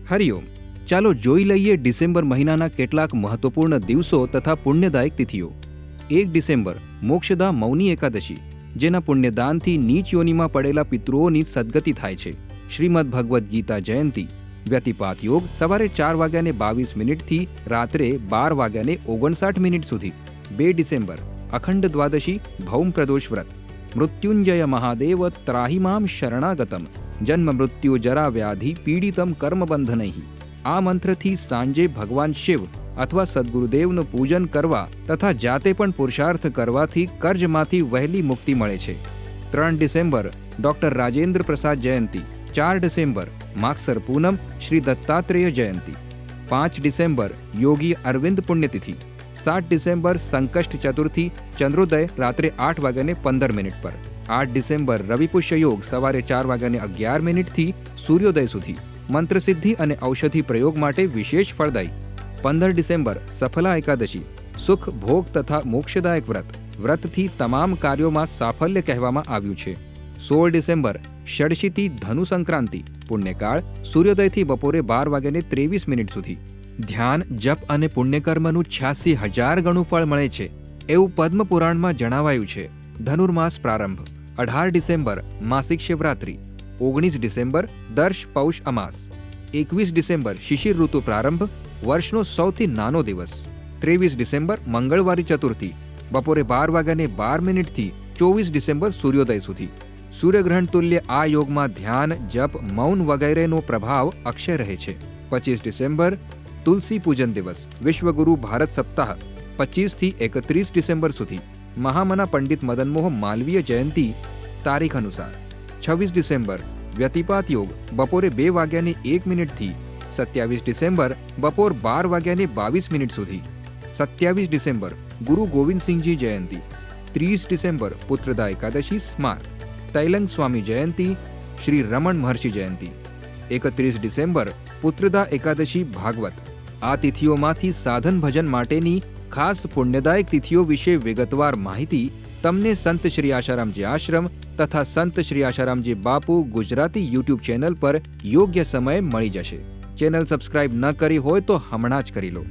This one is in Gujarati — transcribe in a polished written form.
હરિઓમ. ચાલો જોઈ લઈએ ડિસેમ્બર મહિનાના કેટલાક મહત્વપૂર્ણ દિવસો તથા પુણ્યદાયક તિથિઓ. 1 ડિસેમ્બર મોક્ષદા મૌની એકાદશી, જેના પુણ્યદાનથી નીચ યોનિમાં પડેલા પિતૃઓની સદગતિ થાય છે. શ્રીમદ ભગવદ્ ગીતા જયંતી. વ્યતિપાત યોગ સવારે 4:22 થી રાત્રે 12:59 સુધી. 2 ડિસેમ્બર અખંડ દ્વાદશી ભૌમ પ્રદોષ વ્રત. મૃત્યુંજય મહાદેવ ત્રાહિમામ શરણાગતમ જન્મ મૃત્યુ જરા વ્યાધિ પીડિતમ કર્મબંધનૈ. આ મંત્રથી સાંજે ભગવાન શિવ અથવા સદગુરુદેવનું પૂજન કરવા તથા જાતે પણ પુરુષાર્થ કરવાથી કર્જમાંથી વહેલી મુક્તિ મળે છે. 3 ડિસેમ્બર ડોક્ટર રાજેન્દ્ર પ્રસાદ જયંતી. 4 ડિસેમ્બર માગસર પૂનમ શ્રી દત્તાત્રેય જયંતી. 5 ડિસેમ્બર યોગી અરવિંદ પુણ્યતિથિ. 7 ડિસેમ્બર સંકષ્ટ ચતુર્થી ચંદ્રોદય રાત્રે 8:15 પર. 8 ડિસેમ્બર રવિપુષ્ય યોગ સવારે 4:11 થી સૂર્યોદય સુધી. મંત્રસિદ્ધિ અને ઔષધિ પ્રયોગ માટે વિશેષ ફળદાયી. 15 ડિસેમ્બર સફલા એકાદશી. સુખ ભોગ તથા મોક્ષદાયક વ્રત. વ્રતથી તમામ કાર્યોમાં સાફલ્ય કહેવામાં આવ્યું છે. 16 ડિસેમ્બર ષડશીતી ધનુ સંક્રાંતિ. પુણ્યકાળ સૂર્યોદયથી બપોરે 12:23 સુધી. ધ્યાન, જપ અને પુણ્યકર્મનું 86,000 ગણું ફળ મળે છે એવું પદ્મ પુરાણમાં જણાવાયું છે. ધનુર્માસ પ્રારંભ. 18 ડિસેમ્બર માસિક શિવરાત્રી. 19 ડિસેમ્બર દર્શ પૌષ અમાસ. 21 ડિસેમ્બર શિશિર ઋતુ પ્રારંભ, વર્ષનો સૌથી નાનો દિવસ. 23 ડિસેમ્બર મંગળવારી ચતુર્થી. બપોરે 12:12 થી 24 ડિસેમ્બર સૂર્યોદય સુધી. સૂર્યગ્રહણ તુલ્ય આ યોગમાં ધ્યાન, જપ, મૌન વગેરેનો પ્રભાવ અક્ષય રહે છે. 25 ડિસેમ્બર તુલસી પૂજન દિવસ. વિશ્વગુરુ ભારત સપ્તાહ 25 થી 31 ડિસેમ્બર સુધી. મહામના પંડિત મદનમોહન માલવીય જયંતી તારીખ અનુસાર. 26 ડિસેમ્બર વ્યતિપાત યોગ બપોરે 2:01 થી 27 ડિસેમ્બર બપોર 12:22 સુધી. 27 ડિસેમ્બર ગુરુ ગોવિંદસિંહજી જયંતી. 30 ડિસેમ્બર પુત્રદા એકાદશી સ્માર્ત. તૈલંગ સ્વામી જયંતી. શ્રી રમણ મહર્ષિ જયંતી. 31 ડિસેમ્બર પુત્રદા એકાદશી ભાગવત. આ તિથિઓમાંથી સાધન ભજન માટેની ખાસ પુણ્યદાયક તિથિઓ વિશે વિગતવાર માહિતી તમને સંત શ્રી આશારામજી આશ્રમ તથા સંત શ્રી આશારામજી બાપુ ગુજરાતી યુટ્યુબ ચેનલ પર યોગ્ય સમયે મળી જશે. ચેનલ સબસ્ક્રાઇબ ન કરી હોય તો હમણાં જ કરી લો.